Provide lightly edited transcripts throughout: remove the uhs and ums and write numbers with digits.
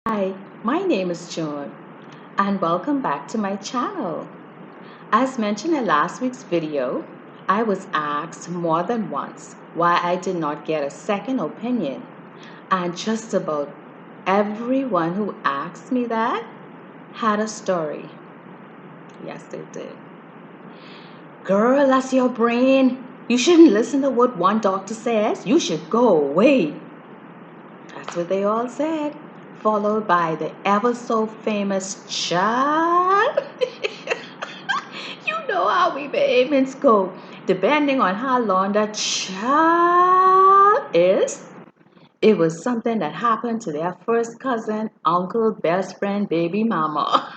Hi, my name is Joan and welcome back to my channel. As mentioned in last week's video, I was asked more than once why I did not get a second opinion, and just about everyone who asked me that had a story. Yes, they did. Girl, that's your brain. You shouldn't listen to what one doctor says. You should go away. That's what they all said, followed by the ever so famous child. You know how we payments go. Depending on how long that child is, it was something that happened to their first cousin, uncle, best friend, baby mama.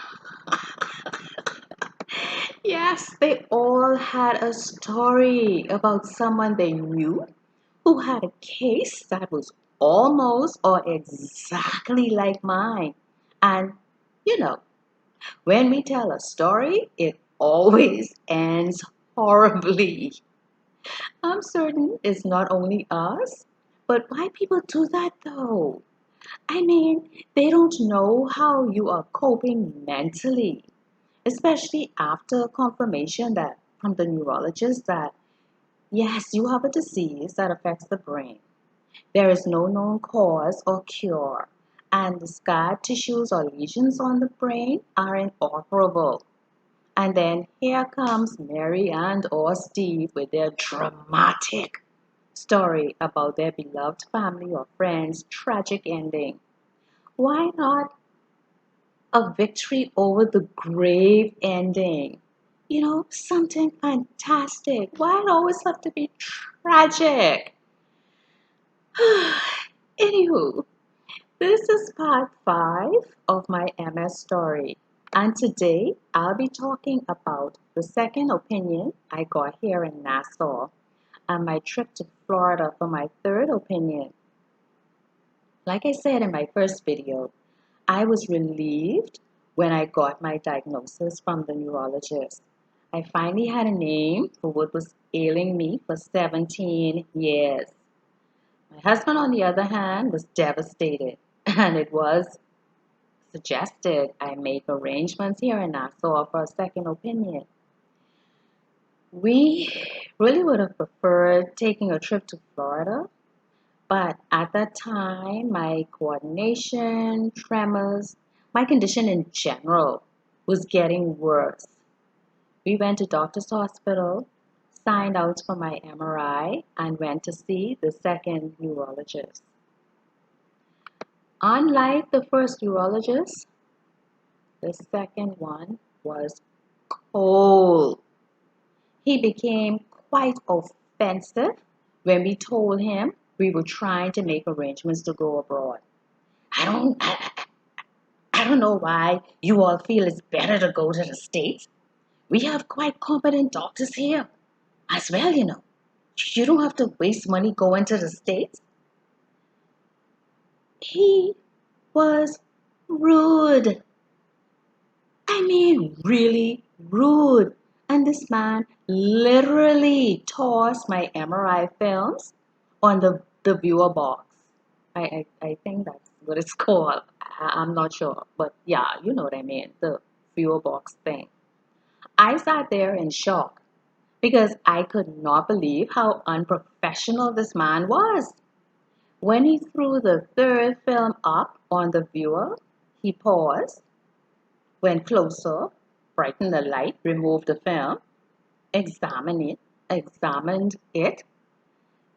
Yes, they all had a story about someone they knew who had a case that was almost or exactly like mine. And, you know, when we tell a story, it always ends horribly. I'm certain it's not only us, but why people do that though? I mean, they don't know how you are coping mentally, especially after confirmation that from the neurologist that yes, you have a disease that affects the brain. There is no known cause or cure, and the scar tissues or lesions on the brain are inoperable. And then here comes Mary and or Steve with their dramatic story about their beloved family or friends' tragic ending. Why not a victory over the grave ending? You know, something fantastic. Why it always have to be tragic? Anywho, this is part 5 of my MS story, and today I'll be talking about the second opinion I got here in Nassau and my trip to Florida for my third opinion. Like I said in my first video, I was relieved when I got my diagnosis from the neurologist. I finally had a name for what was ailing me for 17 years. My husband, on the other hand, was devastated, and it was suggested I make arrangements here in Nassau for a second opinion. We really would have preferred taking a trip to Florida, but at that time, my coordination, tremors, my condition in general was getting worse. We went to doctor's hospital, signed out for my MRI, and went to see the second neurologist. Unlike the first neurologist, the second one was cold. He became quite offensive when we told him we were trying to make arrangements to go abroad. I don't, I, I don't know why you all feel it's better to go to the States. We have quite competent doctors here as well, you know. You don't have to waste money going to the States. He was rude. I mean, really rude. And this man literally tossed my MRI films on the viewer box. I think that's what it's called. I'm not sure. But yeah, you know what I mean. The viewer box thing. I sat there in shock because I could not believe how unprofessional this man was. When he threw the third film up on the viewer, he paused, went closer, brightened the light, removed the film, examined it,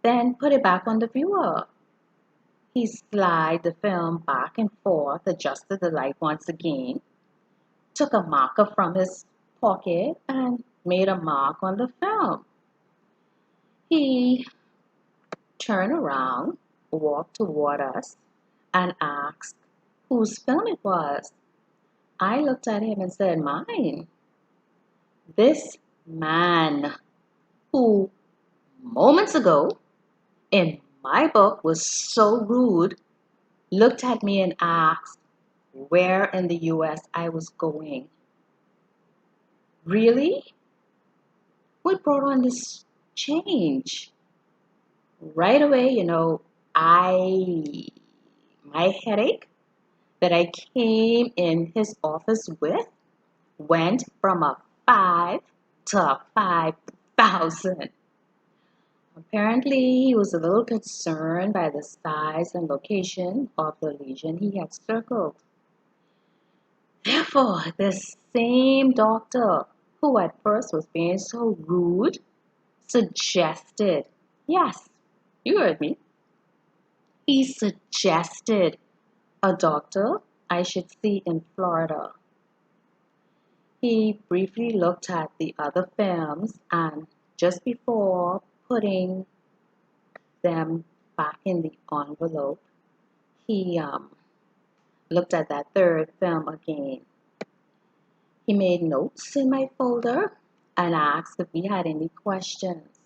then put it back on the viewer. He slid the film back and forth, adjusted the light once again, took a marker from his pocket and made a mark on the film. He turned around, walked toward us, and asked whose film it was. I looked at him and said, "Mine." This man, who moments ago in my book was so rude, looked at me and asked where in the US I was going. Really? What brought on this change? Right away, I my headache that I came in his office with went from a 5 to a 5,000. Apparently, he was a little concerned by the size and location of the lesion he had circled. Therefore, this same doctor, who at first was being so rude, suggested, yes, you heard me, he suggested a doctor I should see in Florida. He briefly looked at the other films and just before putting them back in the envelope, he looked at that third film again. He made notes in my folder and asked if we had any questions.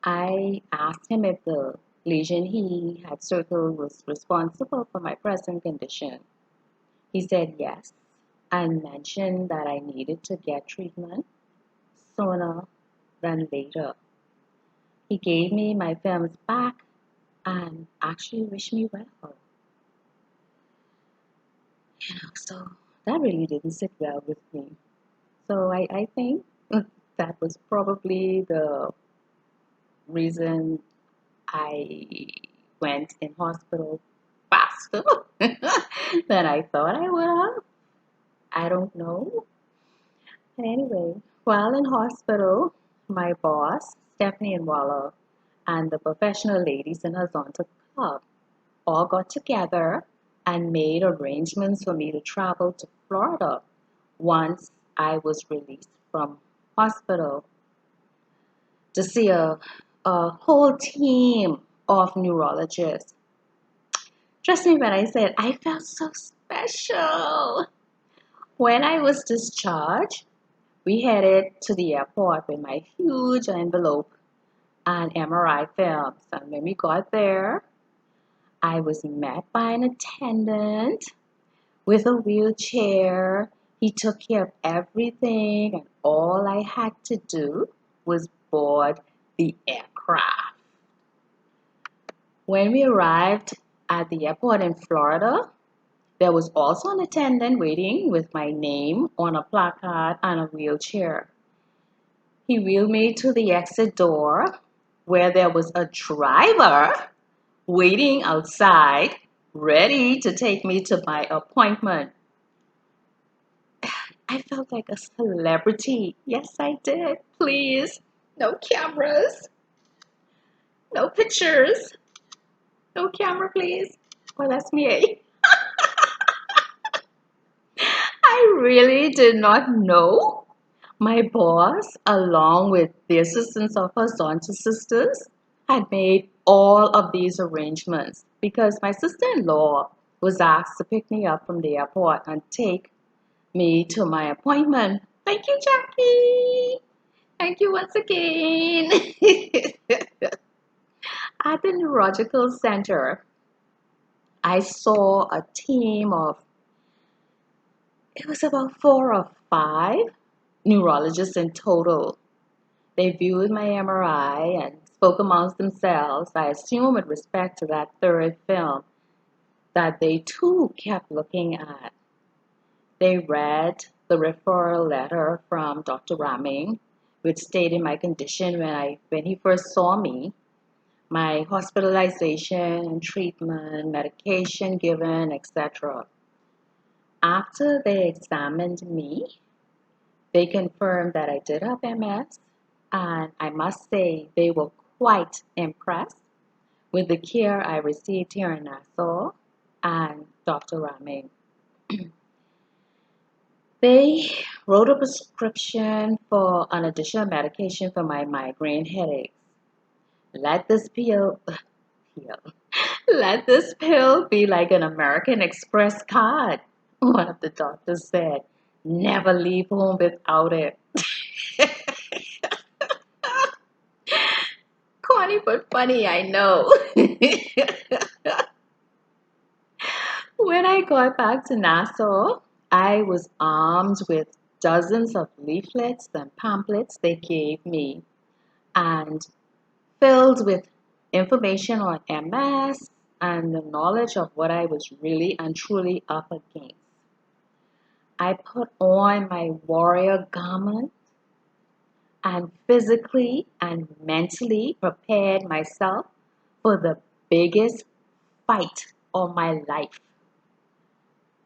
I asked him if the lesion he had circled was responsible for my present condition. He said yes and mentioned that I needed to get treatment sooner than later. He gave me my films back and actually wished me well. So that really didn't sit well with me. So I think that was probably the reason I went in hospital faster than I thought I would have. I don't know. Anyway, while in hospital, my boss, Stephanie and Waller, and the professional ladies in Horizontal Club all got together and made arrangements for me to travel to Florida once I was released from hospital to see a whole team of neurologists. Trust me when I said I felt so special. When I was discharged, we headed to the airport with my huge envelope and MRI films. And when we got there, I was met by an attendant with a wheelchair. He took care of everything, and all I had to do was board the aircraft. When we arrived at the airport in Florida, there was also an attendant waiting with my name on a placard and a wheelchair. He wheeled me to the exit door where there was a driver waiting outside, ready to take me to my appointment. I felt like a celebrity. Yes, I did. Please. No cameras. No pictures. No camera, please. Oh, that's me. I really did not know. My boss, along with the assistance of her aunts and sisters, had made all of these arrangements because my sister-in-law was asked to pick me up from the airport and take me to my appointment. Thank you, Jackie. Thank you once again. At the neurological center, I saw a team of, it was about 4 or 5 neurologists in total. They viewed my MRI and spoke amongst themselves, I assume with respect to that third film that they too kept looking at. They read the referral letter from Dr. Raming, which stated my condition when he first saw me, my hospitalization and treatment, medication given, etc. After they examined me, they confirmed that I did have MS, and I must say they were quite impressed with the care I received here in Nassau and Dr. Raming. They wrote a prescription for an additional medication for my migraine headaches. Let this let this pill be like an American Express card. One of the doctors said, never leave home without it. Corny but funny, I know. When I got back to Nassau, I was armed with dozens of leaflets and pamphlets they gave me and filled with information on MS and the knowledge of what I was really and truly up against. I put on my warrior garment and physically and mentally prepared myself for the biggest fight of my life.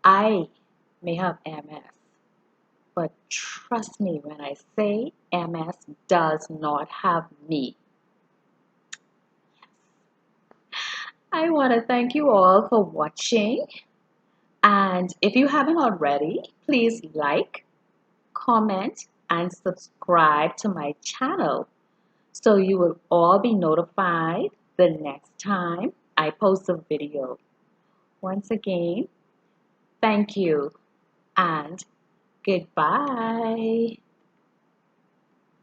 I may have MS, but trust me when I say MS does not have me. I want to thank you all for watching. And if you haven't already, please like, comment, and subscribe to my channel so you will all be notified the next time I post a video. Once again, thank you and goodbye.